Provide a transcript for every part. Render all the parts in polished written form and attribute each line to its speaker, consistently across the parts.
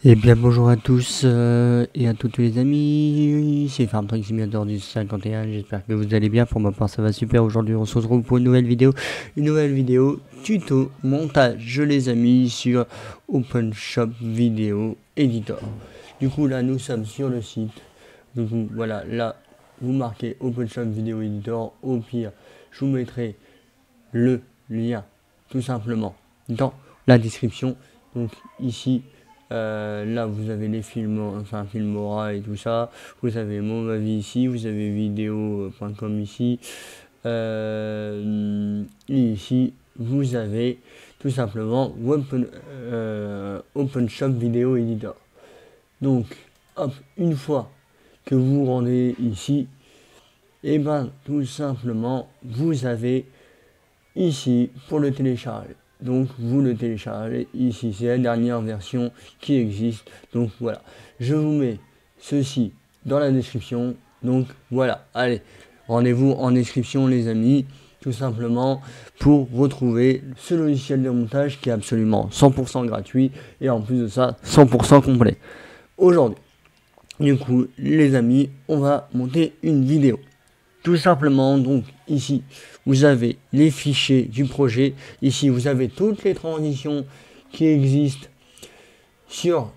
Speaker 1: Eh bien bonjour à tous et à toutes les amis, c'est FarmTruck Simulator du 51, j'espère que vous allez bien. Pour ma part ça va super. Aujourd'hui on se retrouve pour une nouvelle vidéo tuto montage les amis sur OpenShop Video Editor. Du coup là nous sommes sur le site, donc voilà, là vous marquez OpenShop Video Editor, au pire je vous mettrai le lien tout simplement dans la description. Donc ici là vous avez les films, enfin Filmora et tout ça, vous avez mon avis ici, vous avez vidéo.com ici, et ici vous avez tout simplement OpenShop Video Editor. Donc hop, une fois que vous rendez ici, et ben tout simplement vous avez ici pour le télécharger. Donc vous le téléchargez ici, c'est la dernière version qui existe. Donc voilà, je vous mets ceci dans la description. Donc voilà, allez, rendez-vous en description les amis, tout simplement pour retrouver ce logiciel de montage qui est absolument 100% gratuit et en plus de ça 100% complet. Aujourd'hui, du coup les amis, on va monter une vidéo. Tout simplement, donc ici vous avez les fichiers du projet, ici vous avez toutes les transitions qui existent sur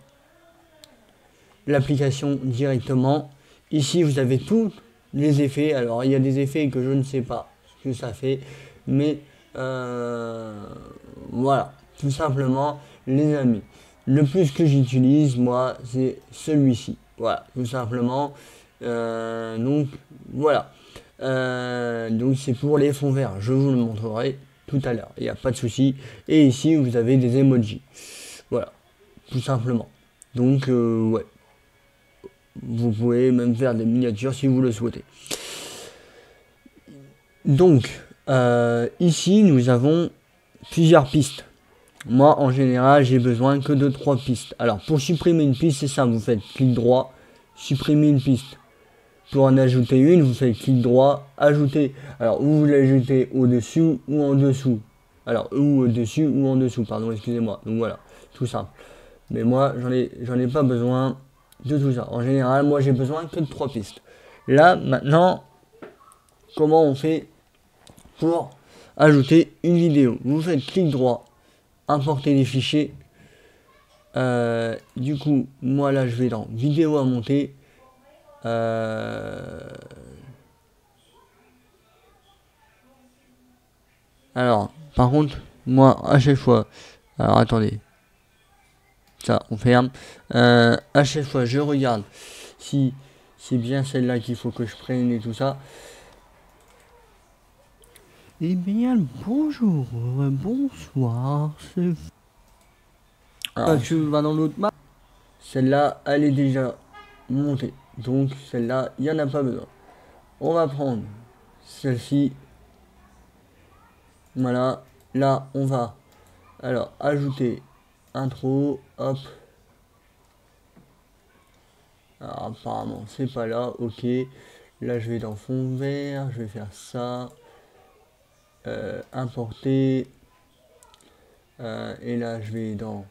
Speaker 1: l'application directement. Ici vous avez tous les effets. Alors il y a des effets que je ne sais pas ce que ça fait, mais voilà, tout simplement les amis, le plus que j'utilise moi c'est celui-ci, voilà, tout simplement. Donc voilà. Donc c'est pour les fonds verts, je vous le montrerai tout à l'heure, il n'y a pas de souci. Et ici vous avez des emojis, voilà, tout simplement. Donc ouais, vous pouvez même faire des miniatures si vous le souhaitez. Donc ici nous avons plusieurs pistes. Moi en général j'ai besoin que de 3 pistes. Alors pour supprimer une piste, c'est ça, vous faites clic droit, supprimer une piste. Pour en ajouter une, vous faites clic droit, ajouter. Alors, vous l'ajoutez au-dessus ou en dessous. Alors, ou au-dessus ou en dessous, pardon, excusez-moi. Donc voilà, tout simple. Mais moi, j'en ai pas besoin de tout ça. En général, moi, j'ai besoin que de 3 pistes. Là, maintenant, comment on fait pour ajouter une vidéo? Vous faites clic droit, importer les fichiers. Du coup, moi, là, je vais dans vidéo à monter. Alors, par contre, moi, à chaque fois, alors attendez, ça, on ferme. À chaque fois, je regarde si c'est bien celle-là qu'il faut que je prenne et tout ça. Eh bien, bonjour, bonsoir. Alors, tu vas dans l'autre map. Celle-là, elle est déjà montée. Donc, celle-là, il n'y en a pas besoin. On va prendre celle-ci. Voilà. Là, on va alors ajouter intro. Hop. Alors, apparemment, c'est pas là. Ok. Là, je vais dans fond vert. Je vais faire ça. Importer. Et là, je vais dans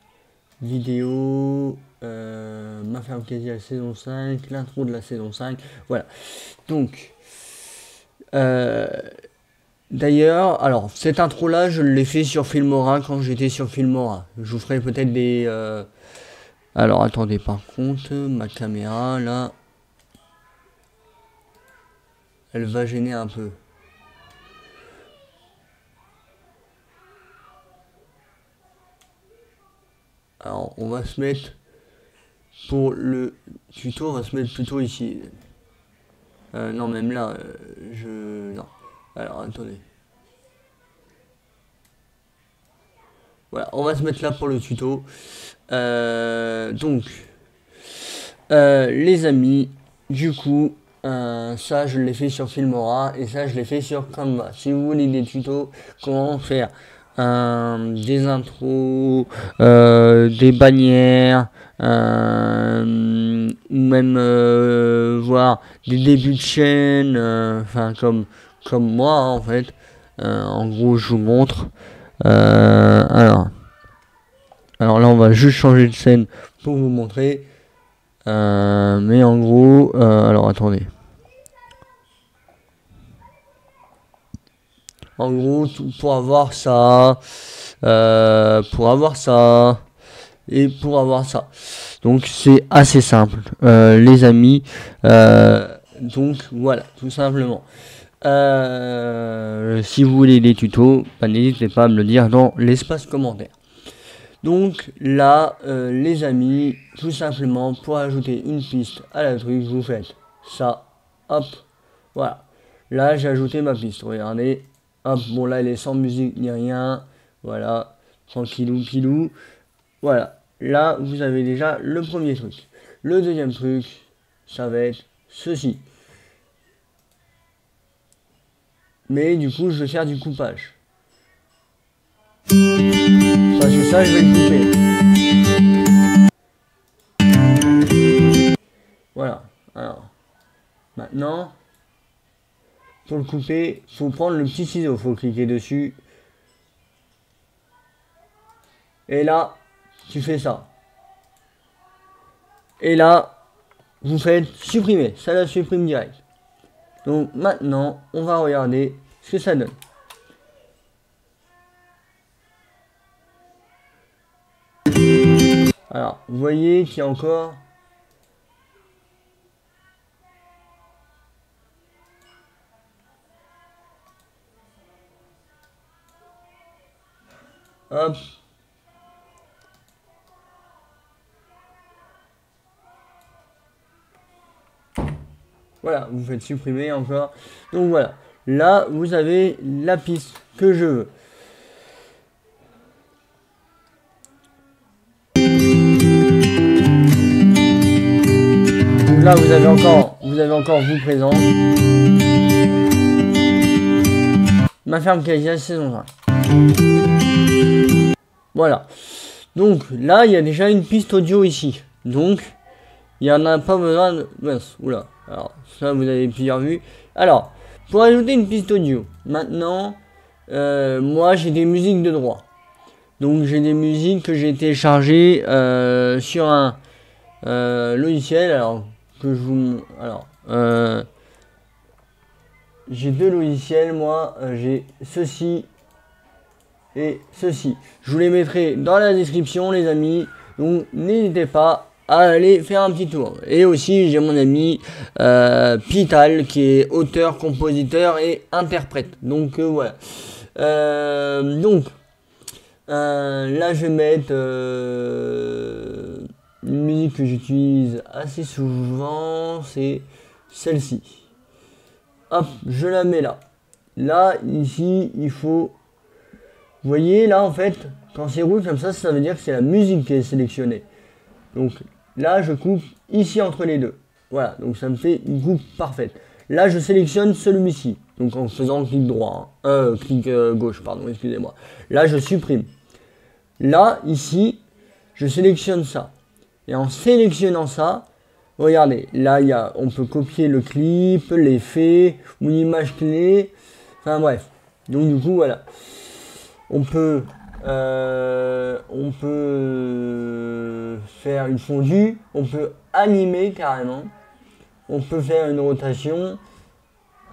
Speaker 1: vidéo. Ma ferme quasi à la saison 5. L'intro de la saison 5. Voilà. Donc. D'ailleurs, alors cette intro là, je l'ai fait sur Filmora quand j'étais sur Filmora. Je vous ferai peut-être des. Alors attendez, par contre, ma caméra là, elle va gêner un peu. Alors on va se mettre pour le tuto, on va se mettre plutôt ici. Non, même là, non. Alors attendez. Voilà, on va se mettre là pour le tuto. Donc, les amis, du coup, ça je l'ai fait sur Filmora et ça je l'ai fait sur Canva. Si vous voulez des tutos, comment faire des intros, des bannières, ou même voir des débuts de chaîne, enfin comme moi en fait. En gros, je vous montre. Alors, Alors là, on va juste changer de scène pour vous montrer. Mais en gros, alors attendez. En gros, pour avoir ça, et pour avoir ça. Donc c'est assez simple, les amis. Donc voilà, tout simplement. Si vous voulez des tutos, n'hésitez pas à me le dire dans l'espace commentaire. Donc là, les amis, tout simplement, pour ajouter une piste à la truc, vous faites ça, hop, voilà. Là, j'ai ajouté ma piste, regardez, hop, bon là, elle est sans musique ni rien, voilà, tranquillou, pilou, voilà. Là, vous avez déjà le premier truc. Le deuxième truc, ça va être ceci. Mais du coup, je vais faire du coupage. Parce que ça, je vais le couper. Voilà. Alors, maintenant, pour le couper, il faut prendre le petit ciseau. Il faut cliquer dessus. Et là, tu fais ça. Et là, vous faites supprimer. Ça la supprime direct. Donc maintenant, on va regarder ce que ça donne. Alors, vous voyez qu'il y a encore... Hop. Voilà, vous faites supprimer encore. Donc voilà, là, vous avez la piste que je veux. Donc là, vous avez encore vous présent. Ma ferme Casia saison 5. Voilà. Donc là, il y a déjà une piste audio ici. Donc, il n'y en a pas besoin de... Mince, oula. Alors, ça, vous avez plusieurs vues. Alors, pour ajouter une piste audio, maintenant, moi, j'ai des musiques de droit. Donc, j'ai des musiques que j'ai téléchargées sur un logiciel. Alors, que je vous... Alors, j'ai deux logiciels, moi. J'ai ceci et ceci. Je vous les mettrai dans la description, les amis. Donc, n'hésitez pas à aller faire un petit tour. Et aussi, j'ai mon ami Pital, qui est auteur, compositeur et interprète. Donc, voilà. Donc, là, je vais mettre une musique que j'utilise assez souvent. C'est celle-ci. Hop, je la mets là. Là, ici, il faut... Vous voyez, là, en fait, quand c'est rouge comme ça veut dire que c'est la musique qui est sélectionnée. Donc, là, je coupe ici entre les deux. Voilà, donc ça me fait une coupe parfaite. Là, je sélectionne celui-ci. Donc, en faisant clic droit. Clic gauche, pardon, excusez-moi. Là, je supprime. Là, ici, je sélectionne ça. Et en sélectionnant ça, regardez, là, on peut copier le clip, l'effet, ou une image clé. Enfin, bref. Donc, du coup, voilà. On peut faire une fondue, on peut animer carrément, on peut faire une rotation,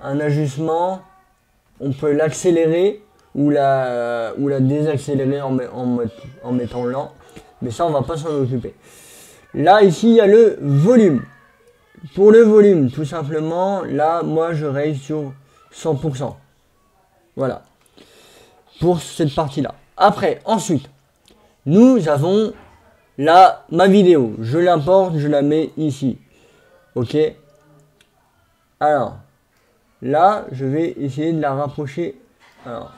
Speaker 1: un ajustement, on peut l'accélérer ou la désaccélérer en mettant lent, mais ça on va pas s'en occuper. Là ici il y a le volume. Pour le volume, tout simplement, là moi je règle sur 100%. Voilà. Pour cette partie-là. Après, ensuite, nous avons là ma vidéo. Je l'importe, je la mets ici. Ok. Alors, là, je vais essayer de la rapprocher. Alors.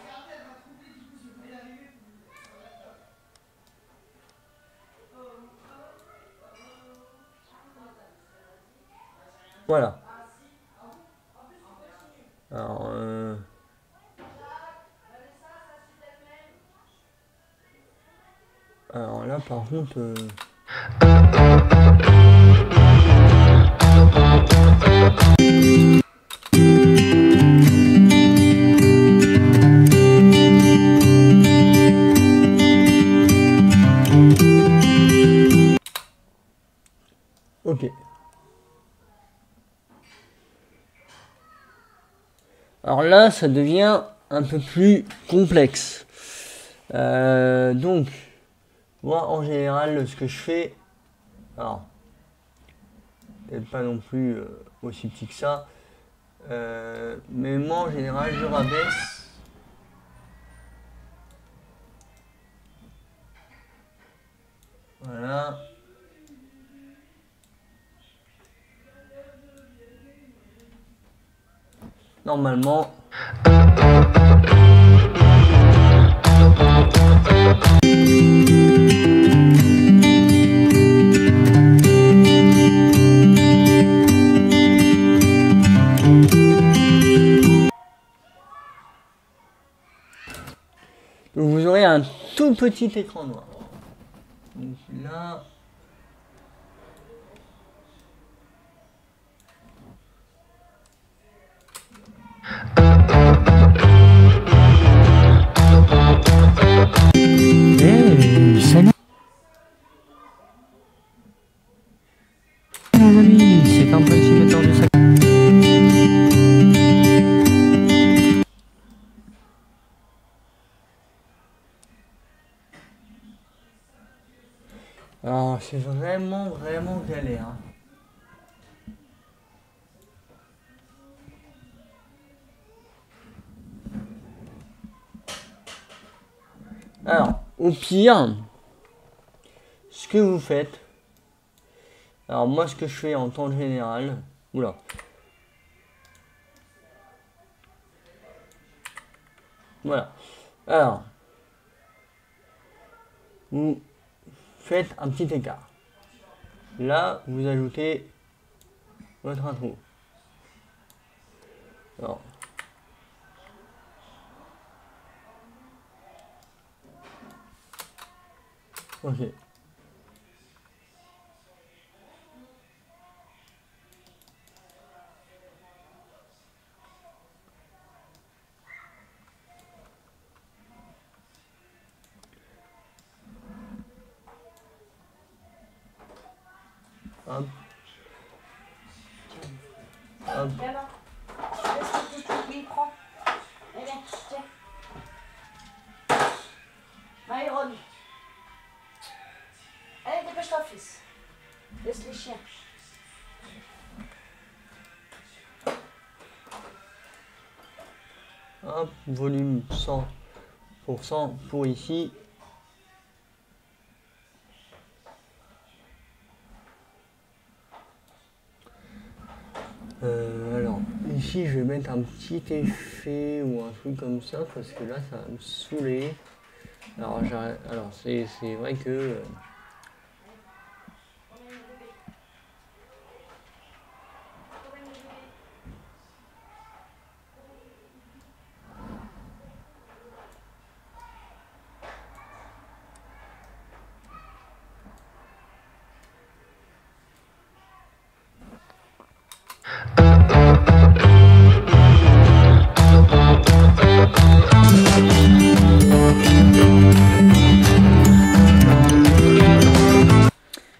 Speaker 1: Voilà. Alors, alors là, par contre... Ok. Alors là, ça devient un peu plus complexe. Donc, moi, en général, ce que je fais, alors, peut-être pas non plus aussi petit que ça, mais moi, en général, je rabaisse. Voilà. Normalement. Donc vous aurez un tout petit écran noir. Donc là. Salut les amis, c'est un petit metteur de sac. Alors c'est vraiment galère. Hein. Alors, au pire, ce que vous faites, alors moi ce que je fais en temps général, oula, voilà, alors, vous faites un petit écart. Là, vous ajoutez votre intro. Alors, ok. Hop. Hop.
Speaker 2: Oui, prends. Allez, tiens. Myron. Allez, dépêche-toi, fils. Laisse les chiens.
Speaker 1: Hop, volume 100% pour ici. Alors, ici, je vais mettre un petit effet ou un truc comme ça, parce que là, ça va me saouler. Alors, c'est vrai que...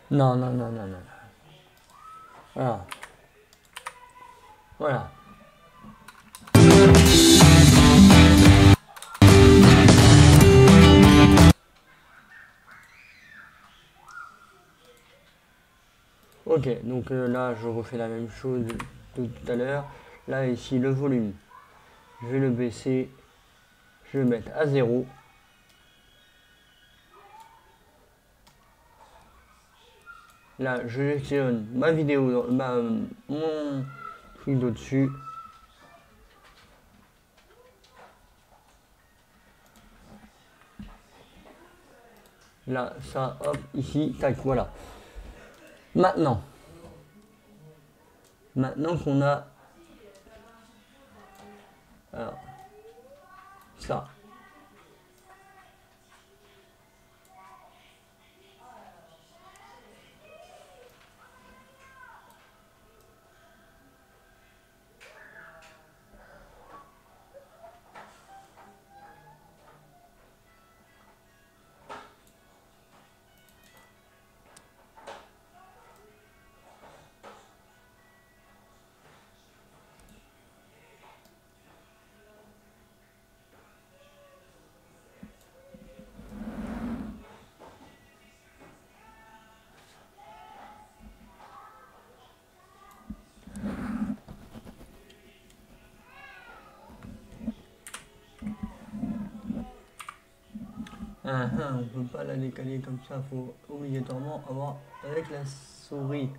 Speaker 1: Non, non, non, non, non. Voilà. Voilà. Ok, donc là, je refais la même chose que tout à l'heure. Là, ici, le volume, je vais le baisser. Je vais le mettre à 0. Là, je sélectionne ma vidéo, mon truc d'au-dessus. Là, ça, hop, ici, tac, voilà. Maintenant qu'on a alors, ça, On peut pas la décaler comme ça, faut obligatoirement avoir avec la souris.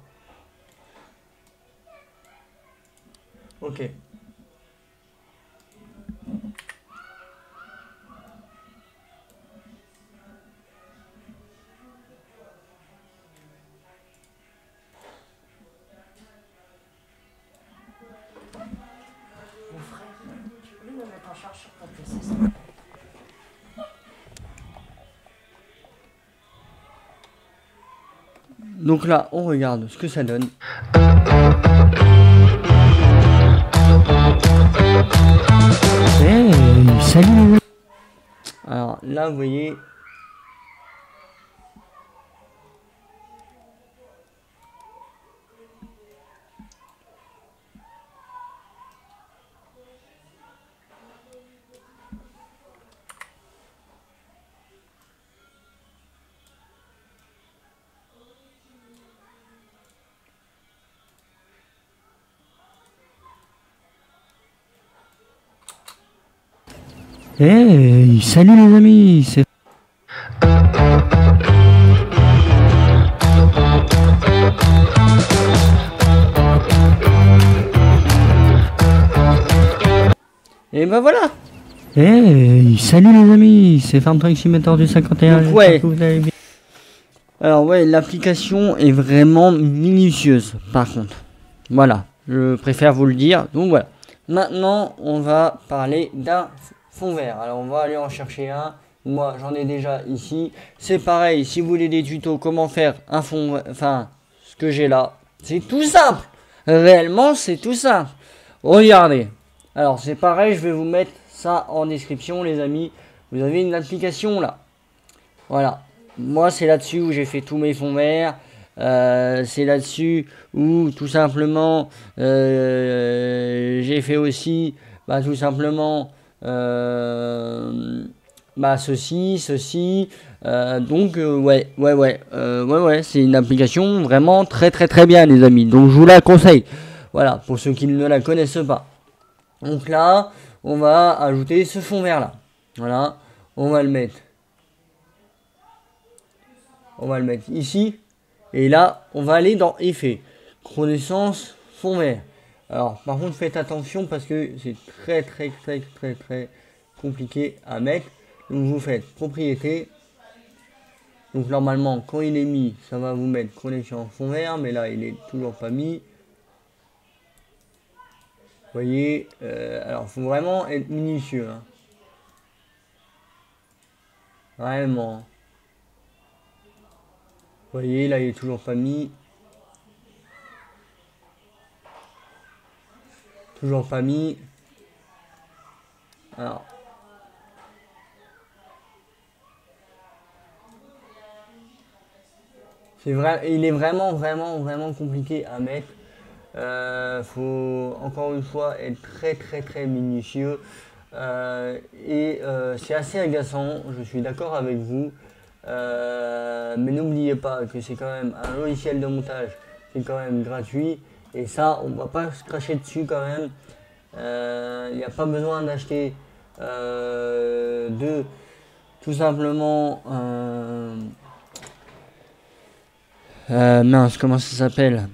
Speaker 1: Ok.
Speaker 2: Mon frère, tu peux me mettre en charge sur ton PC, s'il te plaît?
Speaker 1: Donc là, on regarde ce que ça donne. Hey, salut. Alors là, vous voyez. Hey, salut les amis, c'est... Et ben voilà. Hey, salut les amis, c'est Farm36 du 51. Donc, ouais. Vous allez bien. Alors ouais, l'application est vraiment minutieuse par contre. Voilà, je préfère vous le dire. Donc voilà. Maintenant, on va parler d'un fond vert. Alors on va aller en chercher un. Moi, j'en ai déjà ici. C'est pareil, si vous voulez des tutos, comment faire un fond, enfin, ce que j'ai là, c'est tout simple. Réellement, c'est tout simple. Regardez. Alors c'est pareil, je vais vous mettre ça en description, les amis. Vous avez une application là. Voilà. Moi, c'est là-dessus où j'ai fait tous mes fonds verts. C'est là-dessus où tout simplement j'ai fait aussi tout simplement ceci. Ouais, c'est une application vraiment très bien, les amis. Donc je vous la conseille. Voilà, pour ceux qui ne la connaissent pas. Donc là, on va ajouter ce fond vert là. Voilà, on va le mettre. On va le mettre ici. Et là, on va aller dans Effets. Renaissance, fond vert. Alors, par contre, faites attention parce que c'est très compliqué à mettre. Donc, vous faites Propriété. Donc, normalement, quand il est mis, ça va vous mettre connexion fond vert. Mais là, il est toujours pas mis. Vous voyez, alors, il faut vraiment être minutieux. Hein. Vraiment. Vous voyez, là, il est toujours pas mis. Toujours pas mis. Alors. C'est vrai, il est vraiment compliqué à mettre. Faut encore une fois être très minutieux. C'est assez agaçant, je suis d'accord avec vous. Mais n'oubliez pas que c'est quand même un logiciel de montage qui est quand même gratuit. Et ça, on va pas se cracher dessus quand même. Il n'y a pas besoin d'acheter tout simplement mince, comment ça s'appelle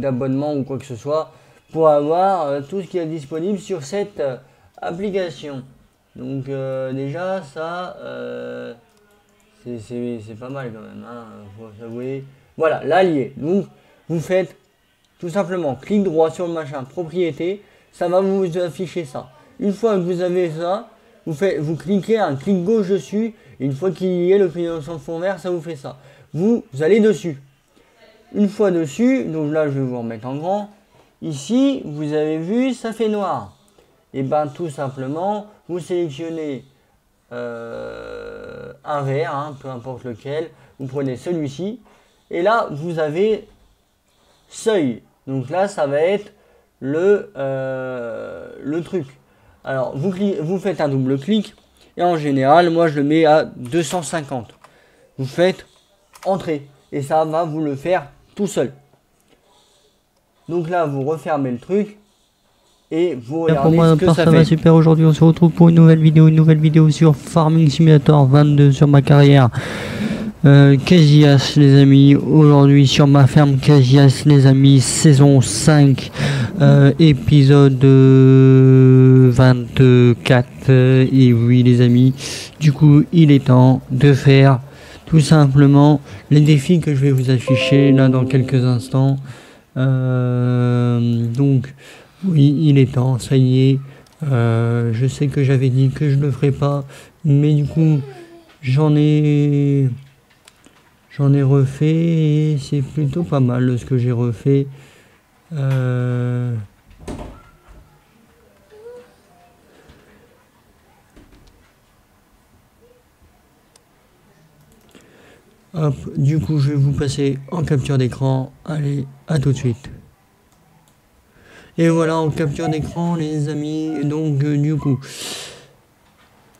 Speaker 1: d'abonnement ou quoi que ce soit pour avoir tout ce qui est disponible sur cette application. Donc déjà ça c'est pas mal quand même, hein, faut s'avouer. Voilà, l'allié. Donc vous faites tout simplement clic droit sur le machin propriété, ça va vous afficher ça. Une fois que vous avez ça, vous cliquez un clic gauche dessus, et une fois qu'il y est le client sans fond vert, ça vous fait ça. Vous allez dessus. Une fois dessus, donc là je vais vous remettre en grand. Ici, vous avez vu, ça fait noir. Et bien tout simplement, vous sélectionnez un vert, hein, peu importe lequel. Vous prenez celui-ci. Et là, vous avez seuil. Donc là, ça va être le truc. Alors, vous faites un double clic. Et en général, moi, je le mets à 250. Vous faites Entrée. Et ça va vous le faire tout seul. Donc là, vous refermez le truc. et vous
Speaker 3: Pour
Speaker 1: regardez
Speaker 3: moi,
Speaker 1: ce que ça
Speaker 3: va
Speaker 1: fait.
Speaker 3: super. Aujourd'hui, on se retrouve pour une nouvelle vidéo sur Farming Simulator 22 sur ma carrière. Casillas les amis, aujourd'hui sur ma ferme Casillas les amis, saison 5, épisode 24, et oui les amis, du coup il est temps de faire tout simplement les défis que je vais vous afficher là dans quelques instants. Donc oui, il est temps, ça y est. Je sais que j'avais dit que je ne le ferais pas, mais du coup j'en ai refait et c'est plutôt pas mal ce que j'ai refait. Hop, du coup je vais vous passer en capture d'écran. Allez, à tout de suite. Et voilà, en capture d'écran les amis, donc du coup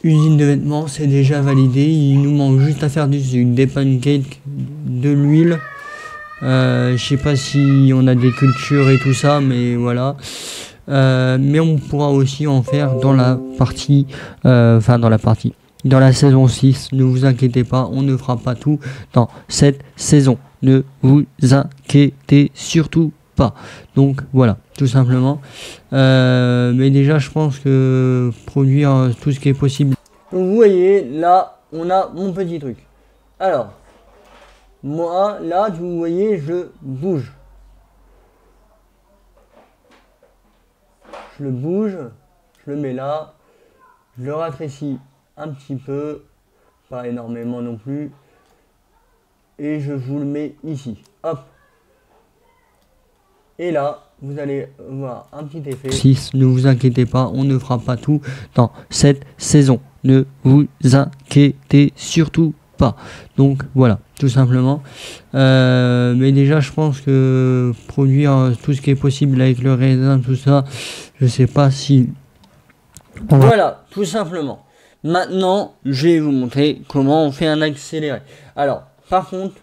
Speaker 3: usine de vêtements c'est déjà validé, il nous manque juste à faire des pancakes, de l'huile, je sais pas si on a des cultures et tout ça, mais voilà, mais on pourra aussi en faire dans la partie, dans la saison 6, ne vous inquiétez pas, on ne fera pas tout dans cette saison, ne vous inquiétez surtout pas. Donc voilà, tout simplement, mais déjà je pense que produire tout ce qui est possible.
Speaker 1: Donc vous voyez, là, on a mon petit truc. Alors, moi, là, vous voyez, je bouge. Je le bouge, je le mets là, je le rétrécis un petit peu, pas énormément non plus, et je vous le mets ici. Hop. Et là, vous allez voir un petit effet.
Speaker 3: 6, ne vous inquiétez pas, on ne fera pas tout dans cette saison. Ne vous inquiétez surtout pas. Donc voilà, tout simplement. Mais déjà, je pense que produire tout ce qui est possible avec le raisin, tout ça, je sais pas si...
Speaker 1: Voilà, tout simplement. Maintenant, je vais vous montrer comment on fait un accéléré. Alors, par contre,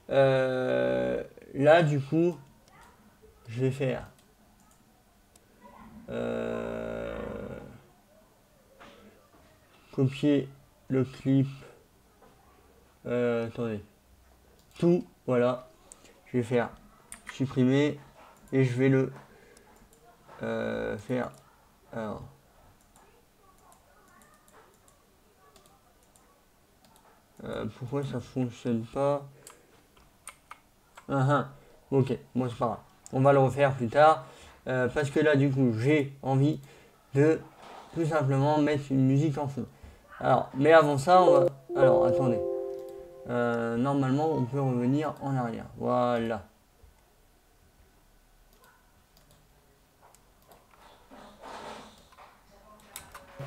Speaker 1: là, du coup, je vais faire copier le clip. Attendez. Tout, voilà. Je vais faire supprimer et je vais le faire. Alors. Pourquoi ça fonctionne pas? Ok, bon c'est pas grave. On va le refaire plus tard. Parce que là du coup j'ai envie de tout simplement mettre une musique en fond. Alors, mais avant ça, on va... Alors, attendez. Normalement, on peut revenir en arrière. Voilà.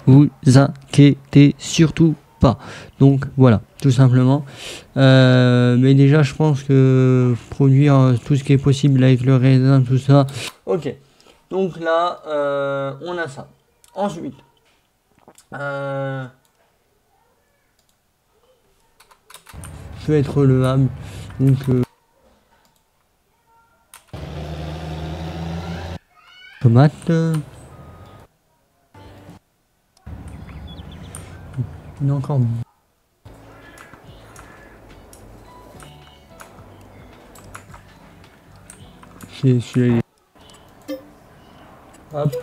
Speaker 3: Vous inquiétez surtout pas. Donc voilà, tout simplement. Mais déjà, je pense que produire tout ce qui est possible avec le raisin, tout ça.
Speaker 1: Ok. Donc là, on a ça. Ensuite,
Speaker 3: peut être relevable. Donc tomate. Il y en a encore. C'est celui-là. Hop.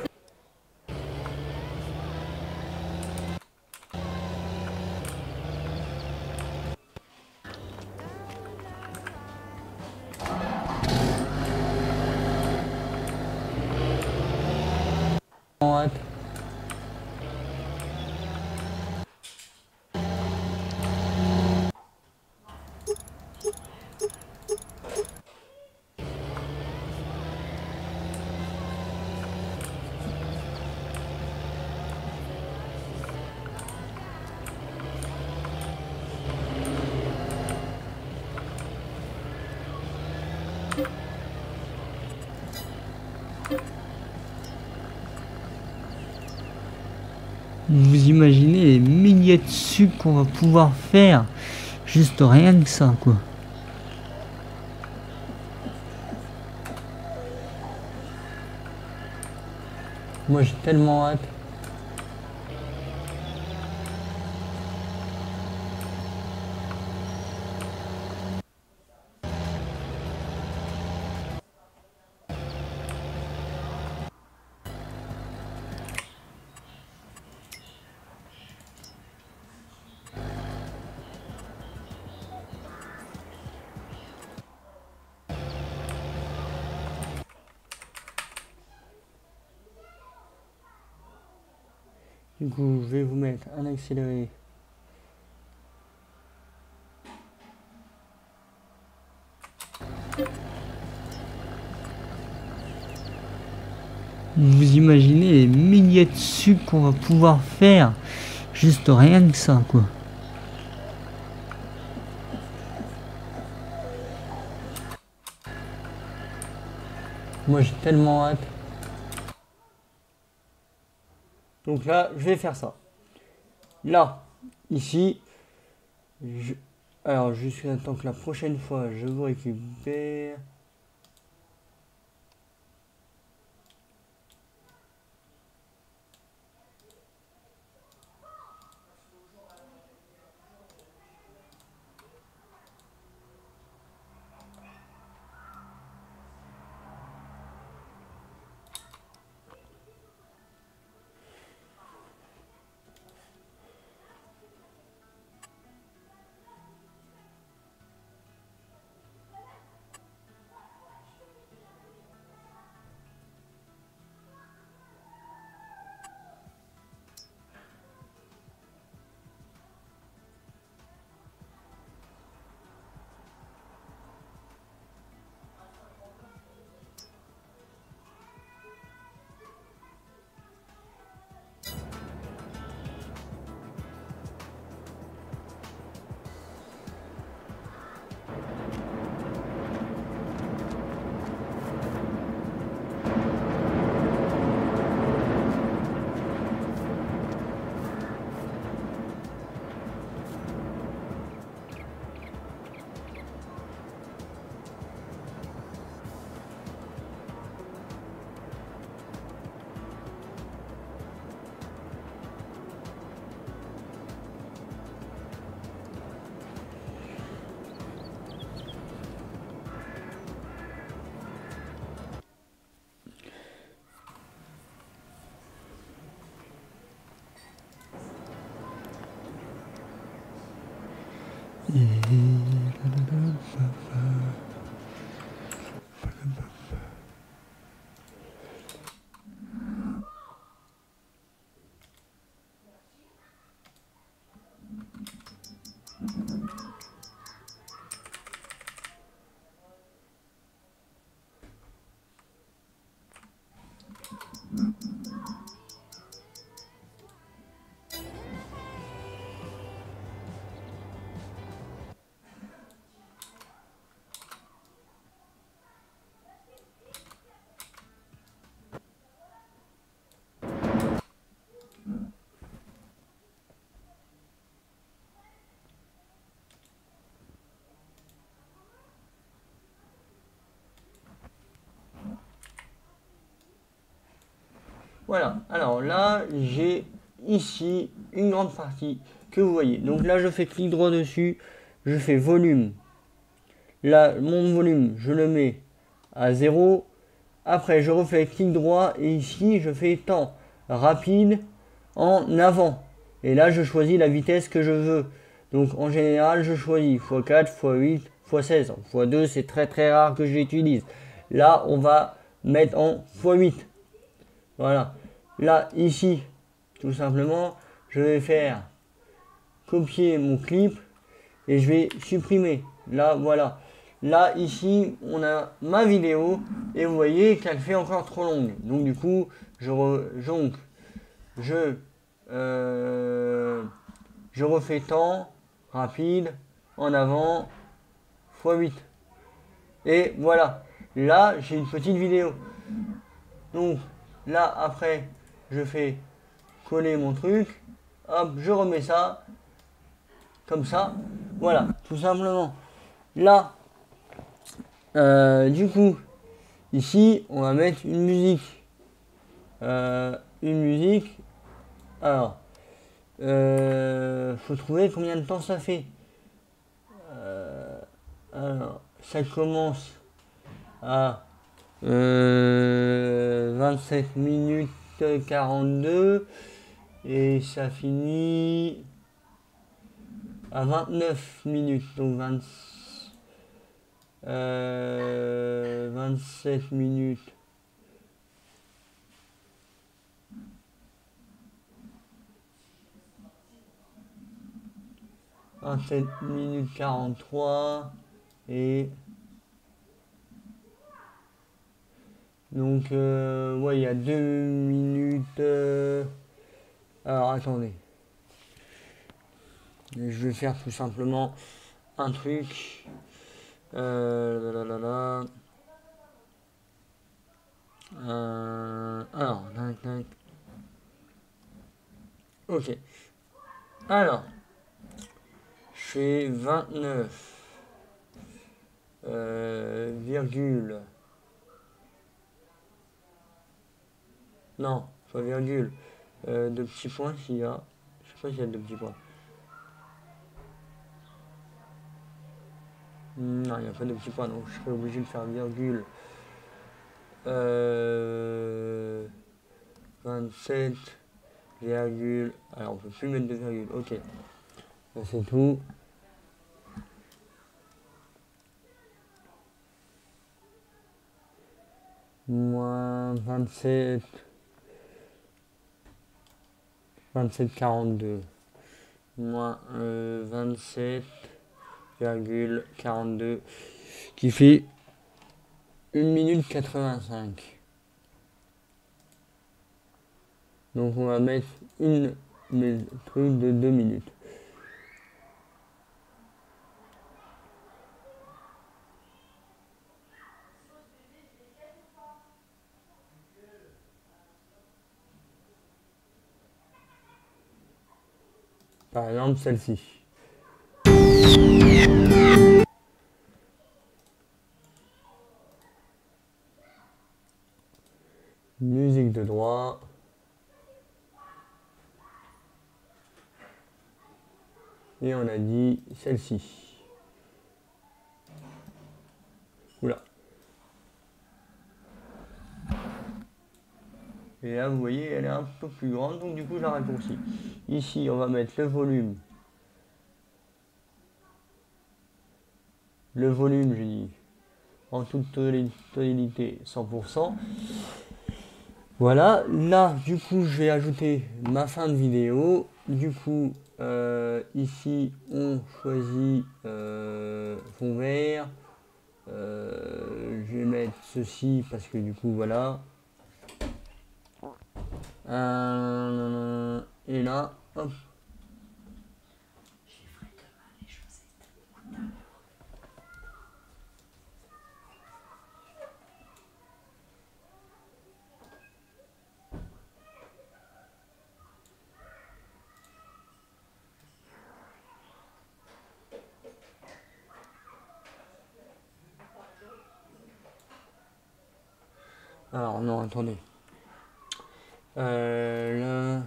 Speaker 3: Vous imaginez les milliers de sucres qu'on va pouvoir faire, juste rien que ça quoi. Moi j'ai tellement hâte. Du coup, je vais vous mettre un accéléré. Vous imaginez les milliers de sucres qu'on va pouvoir faire, juste rien que ça, quoi. Moi j'ai tellement hâte. Donc là, je vais faire ça. Là, ici, alors jusqu'à temps que la prochaine fois, je vous récupère. Voilà, alors là, j'ai ici une grande partie que vous voyez. Donc là, je fais clic droit dessus, je fais volume. Là, mon volume, je le mets à 0. Après, je refais clic droit et ici, je fais temps rapide en avant. Et là, je choisis la vitesse que je veux. Donc en général, je choisis x4, x8, x16. x2, c'est très très rare que j'utilise. Là, on va mettre en x8. Voilà. Là, ici, tout simplement, je vais faire copier mon clip et je vais supprimer. Là, voilà. Là, ici, on a ma vidéo et vous voyez qu'elle fait encore trop longue. Donc, du coup, je refais temps rapide en avant x8. Et voilà. Là, j'ai une petite vidéo. Donc, là, après, je fais coller mon truc, hop, je remets ça, comme ça, voilà, tout simplement. Là, du coup, ici, on va mettre une musique.
Speaker 1: une musique. Alors, faut trouver combien de temps ça fait. Alors, ça commence à 27 minutes 42 et ça finit à 29 minutes. Donc 27 minutes. « 7 minutes 43 et donc ouais, il y a 2 minutes alors attendez, je vais faire tout simplement un truc alors tac, tac. Ok, alors je fais 29 virgule. Non, pas virgule. De petits points s'il y a. Je sais pas s'il y a de petits points. Non, il n'y a pas de petits points, donc je serais obligé de faire virgule. 27 virgule. Alors on peut plus mettre de virgule. Ok. Ça, c'est tout. Moins 27. 27,42 moins 27,42 qui fait 1 minute 85. Donc on va mettre une truc de 2 minutes. Par exemple celle-ci. Musique de droit. Et on a dit celle-ci. Oula. Et là, vous voyez, elle est un peu plus grande, donc du coup, je la raccourcis. Ici, on va mettre le volume. Le volume, je dis, en toute tonalité, 100%. Voilà, là, du coup, je vais ajouter ma fin de vidéo. Du coup, ici, on choisit fond vert. Je vais mettre ceci parce que du coup, voilà. Et là, hop. Alors non, attendez. Là.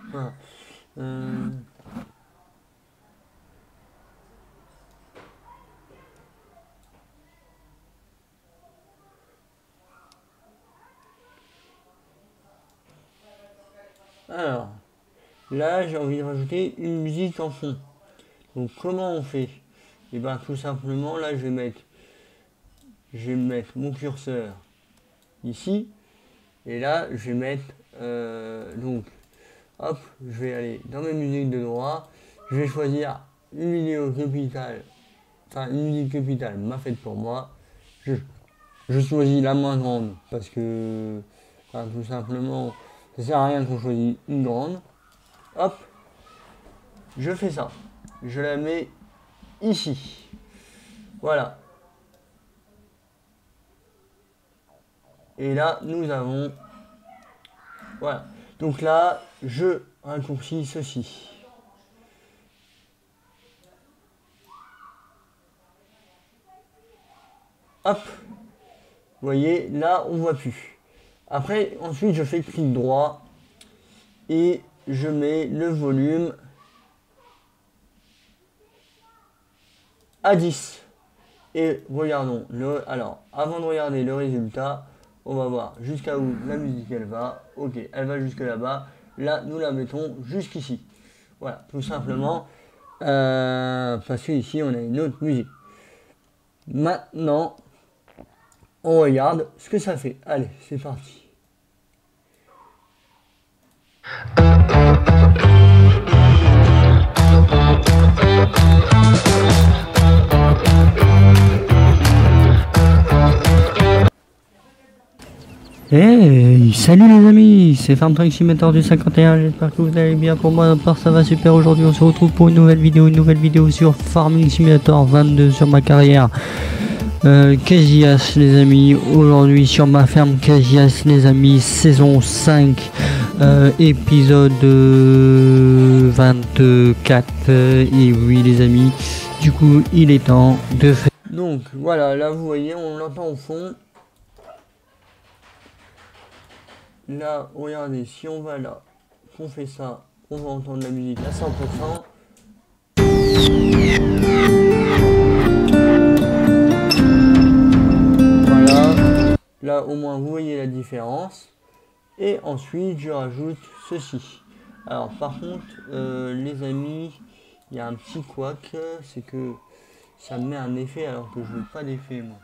Speaker 1: Voilà. Alors, là, j'ai envie de rajouter une musique en fond. Donc, comment on fait? Et bien, tout simplement, là, je vais mettre mon curseur ici. Et là, je vais mettre, donc, hop, je vais aller dans mes musiques de droit. Je vais choisir une vidéo capitale, enfin, une musique capitale m'a faite pour moi. Je choisis la moins grande parce que, enfin, tout simplement, ça sert à rien qu'on choisisse une grande. Hop, je fais ça. Je la mets ici. Voilà. Et là, nous avons... Voilà. Donc là, je raccourcis ceci. Hop. voyez, là, on voit plus. Après, ensuite, je fais clic droit et je mets le volume à 10. Et regardons. Alors, avant de regarder le résultat, on va voir jusqu'à où la musique elle va. Ok, elle va jusque là-bas. Là, nous la mettons jusqu'ici. Voilà, tout simplement. Parce qu'ici, on a une autre musique. Maintenant, on regarde ce que ça fait. Allez, c'est parti.
Speaker 3: Hey, salut les amis, c'est FarmTruck Simulator du 51, j'espère que vous allez bien. Pour moi, part ça va super. Aujourd'hui, on se retrouve pour une nouvelle vidéo sur Farming Simulator 22 sur ma carrière Casillas les amis. Aujourd'hui sur ma ferme Casillas les amis, saison 5, épisode 24. Et oui les amis, du coup il est temps de faire...
Speaker 1: Donc voilà, là vous voyez, on l'entend au fond. Là, regardez, si on va là, qu'on fait ça, on va entendre la musique à 100%. Voilà. Là, au moins, vous voyez la différence. Et ensuite, je rajoute ceci. Alors, par contre, les amis, il y a un petit couac, c'est que ça me met un effet alors que je veux pas d'effet, moi.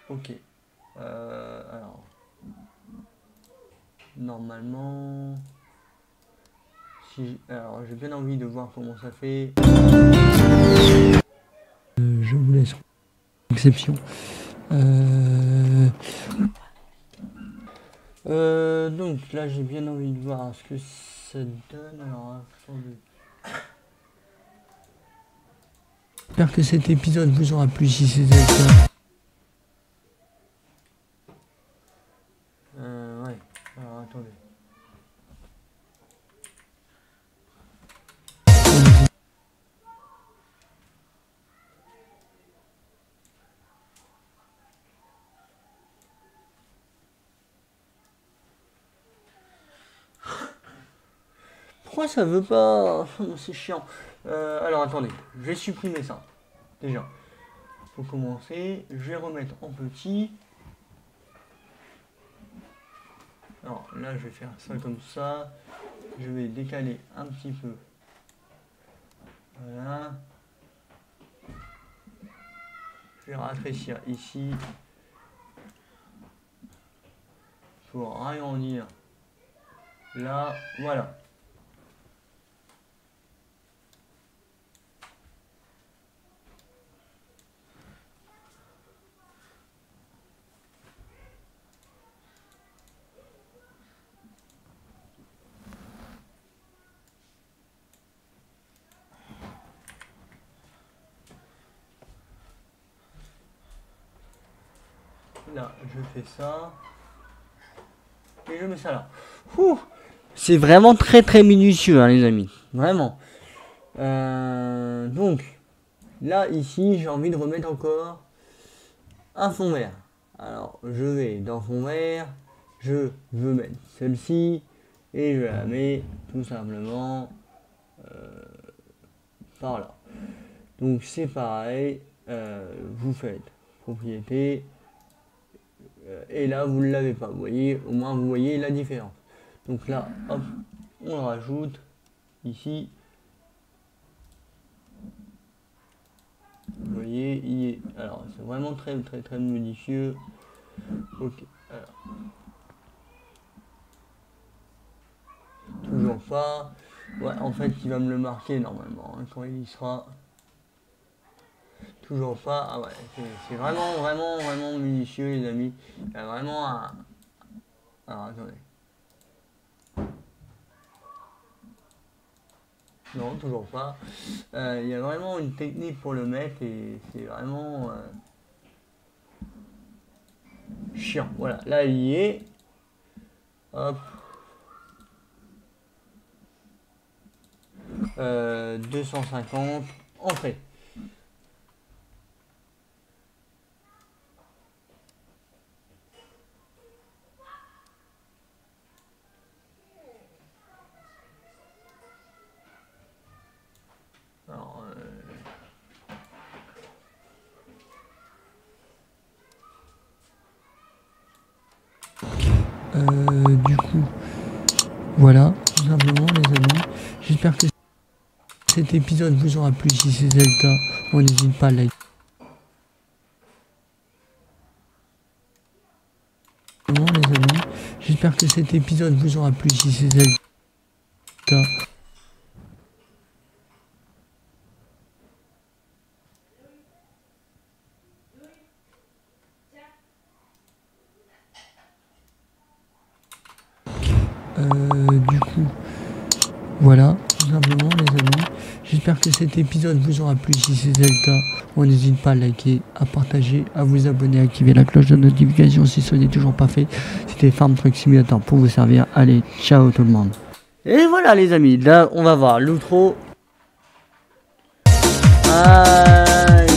Speaker 1: Ok. Alors, normalement, alors j'ai bien envie de voir comment ça fait.
Speaker 3: Je vous laisse. Exception.
Speaker 1: Donc là j'ai bien envie de voir ce que ça donne. Alors attendez.
Speaker 3: J'espère que cet épisode vous aura plu. Si c'est le cas,
Speaker 1: Ouais, alors attendez. Pourquoi ça veut pas? C'est chiant. Alors attendez, je vais supprimer ça. Déjà. Pour commencer, je vais remettre en petit. Alors là je vais faire ça comme ça. Je vais décaler un petit peu. Voilà. Je vais rafraîchir ici. Pour agrandir. Là, voilà. Là, je fais ça. Et je mets ça là. C'est vraiment très très minutieux, hein, les amis. Vraiment. Donc, là, ici, j'ai envie de remettre encore un fond vert. Alors, je vais dans fond vert. Je veux mettre celle-ci. Et je la mets tout simplement par là. Donc, c'est pareil. Vous faites propriété. Et là, vous ne l'avez pas. Vous voyez, au moins, vous voyez la différence. Donc là, hop, on le rajoute ici. Vous voyez, il est. Alors, c'est vraiment très très très minutieux. Ok. Alors. Toujours pas. Ouais, en fait, il va me le marquer normalement hein, quand il y sera. Toujours pas. Ah ouais, c'est vraiment vraiment vraiment minutieux, les amis. Il y a vraiment un. Alors, attendez. Non, toujours pas. Il y a vraiment une technique pour le mettre et c'est vraiment chiant. Voilà, là il y est. Hop. 250. Entrée.
Speaker 3: Du coup, voilà, tout simplement les amis. J'espère que cet épisode vous aura plu. Si c'est le cas, on n'hésite pas à liker. Les amis, j'espère que cet épisode vous aura plu. Si c'est le cas, du coup, voilà, tout simplement les amis. J'espère que cet épisode vous aura plu. Si c'est le cas, on n'hésite pas à liker, à partager, à vous abonner, à activer la cloche de notification si ce n'est toujours pas fait. C'était Farm Truck Simulator pour vous servir. Allez, ciao tout le monde.
Speaker 1: Et voilà les amis, là on va voir l'outro.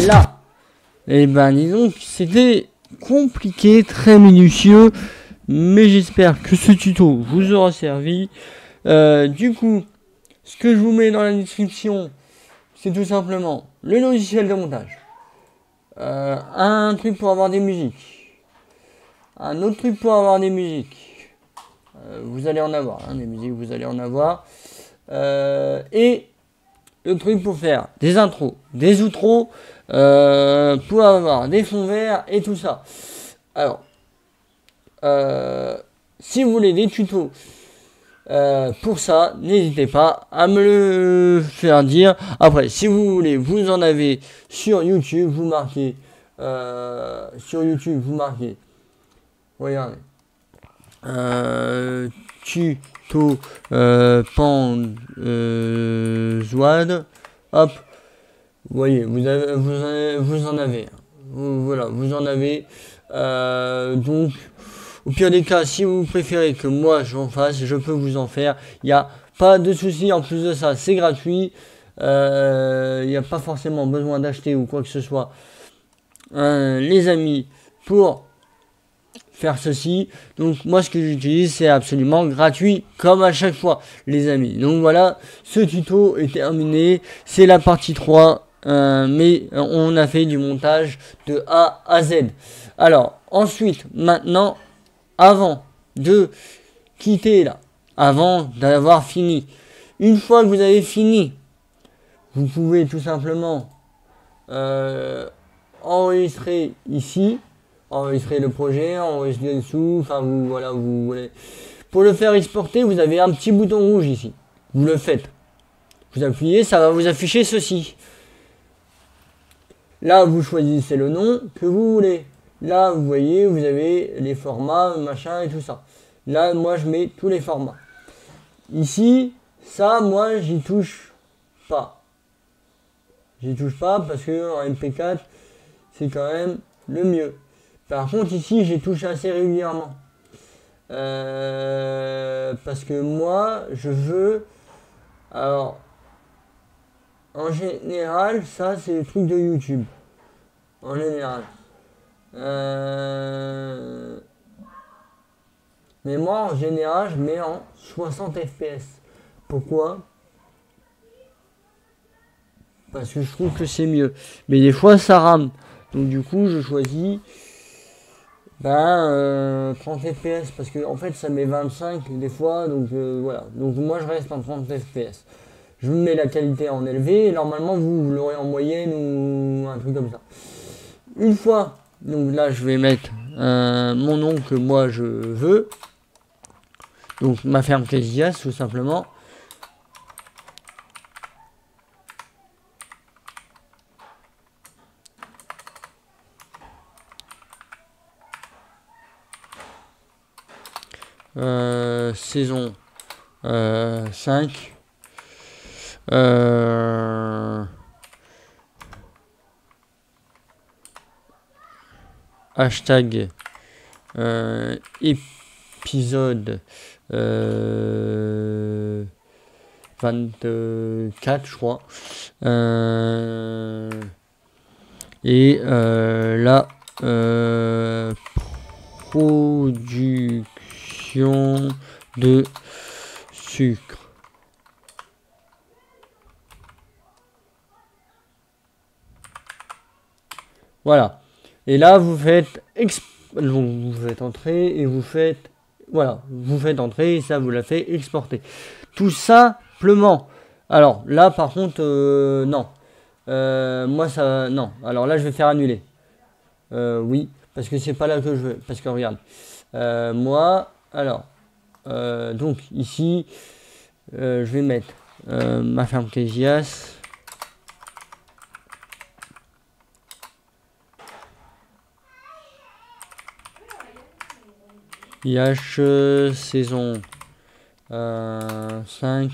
Speaker 1: Là. Et ben disons que c'était compliqué, très minutieux. Mais j'espère que ce tuto vous aura servi. Du coup, ce que je vous mets dans la description, c'est tout simplement le logiciel de montage. Un truc pour avoir des musiques. Un autre truc pour avoir des musiques. Vous allez en avoir, hein, des musiques, vous allez en avoir. Et le truc pour faire des intros, des outros, pour avoir des fonds verts et tout ça. Alors, si vous voulez des tutos pour ça, n'hésitez pas à me le faire dire. Après, si vous voulez, vous en avez sur YouTube, vous marquez sur YouTube, vous marquez, regardez, tuto Panzouad, hop, vous voyez, vous en avez, voilà, vous en avez, donc. Au pire des cas, si vous préférez que moi je en fasse, je peux vous en faire. Il n'y a pas de souci. En plus de ça, c'est gratuit. Il n'y a pas forcément besoin d'acheter ou quoi que ce soit. Les amis, pour faire ceci. Donc moi, ce que j'utilise, c'est absolument gratuit, comme à chaque fois, les amis. Donc voilà, ce tuto est terminé. C'est la partie 3. Mais on a fait du montage de A à Z. Alors, ensuite, maintenant, avant de quitter là, avant d'avoir fini, une fois que vous avez fini, vous pouvez tout simplement enregistrer ici, enregistrer le projet, enregistrer dessous, enfin vous voilà, vous voulez. Pour le faire exporter, vous avez un petit bouton rouge ici. Vous le faites. Vous appuyez, ça va vous afficher ceci. Là, vous choisissez le nom que vous voulez. Là, vous voyez, vous avez les formats, machin et tout ça. Là, moi, je mets tous les formats. Ici, ça, moi, j'y touche pas. J'y touche pas parce que en MP4, c'est quand même le mieux. Par contre, ici, j'y touche assez régulièrement. Parce que moi, je veux... Alors, en général, ça, c'est le truc de YouTube. En général. Mais moi en général je mets en 60 fps. Pourquoi? Parce que je trouve que c'est mieux. Mais des fois ça rame. Donc du coup je choisis 30 fps. Parce que en fait ça met 25 des fois. Donc voilà. Donc moi je reste en 30 fps. Je vous mets la qualité en élevé. Et normalement vous l'aurez en moyenne ou un truc comme ça. Une fois. Donc là, je vais mettre mon nom que moi je veux. Donc ma ferme Casillas, tout simplement. Saison 5. Hashtag épisode 24 je crois, et la production de sucre. Voilà. Et là, vous faites entrer et vous faites voilà, vous faites entrer et ça vous la fait exporter. Tout simplement. Alors là par contre non. Moi ça non. Alors là je vais faire annuler. Oui, parce que c'est pas là que je veux. Parce que regarde. Moi, alors donc ici je vais mettre ma ferme Késias. IH saison 5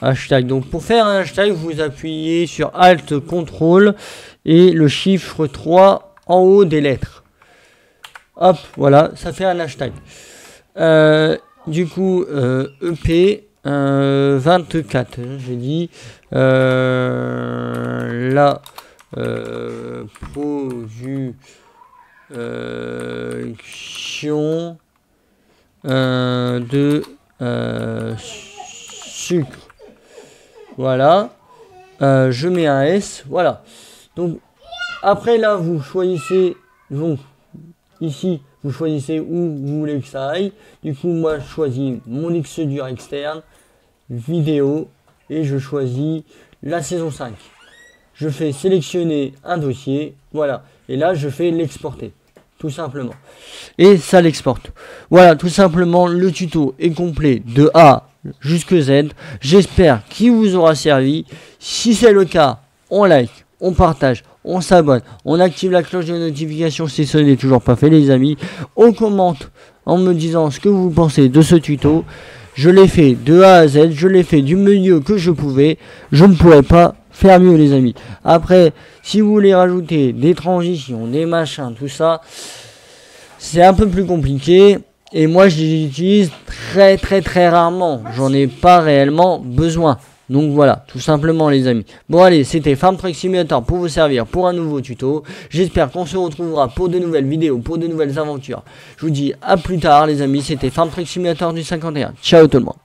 Speaker 1: hashtag. Donc pour faire un hashtag, vous appuyez sur Alt Contrôle et le chiffre 3 en haut des lettres. Hop, voilà, ça fait un hashtag. Du coup, EP 24, j'ai dit la production de sucre. Voilà. Je mets un S. Voilà. Donc, après là, vous choisissez. Donc, ici, vous choisissez où vous voulez que ça aille. Du coup, moi, je choisis mon X dur externe, vidéo, et je choisis la saison 5. Je fais sélectionner un dossier. Voilà. Et là, je fais l'exporter. Tout simplement. Et ça l'exporte. Voilà, tout simplement, le tuto est complet de A jusqu'à Z. J'espère qu'il vous aura servi. Si c'est le cas, on like, on partage, on s'abonne, on active la cloche de notification si ce n'est toujours pas fait, les amis. On commente en me disant ce que vous pensez de ce tuto. Je l'ai fait de A à Z, je l'ai fait du mieux que je pouvais. Je ne pourrais pas faire mieux, les amis. Après, si vous voulez rajouter des transitions, des machins, tout ça, c'est un peu plus compliqué. Et moi, je les utilise très rarement. J'en ai pas réellement besoin. Donc voilà, tout simplement, les amis. Bon allez, c'était Farm Truck Simulator pour vous servir pour un nouveau tuto. J'espère qu'on se retrouvera pour de nouvelles vidéos, pour de nouvelles aventures. Je vous dis à plus tard, les amis. C'était Farm Truck Simulator du 51. Ciao tout le monde.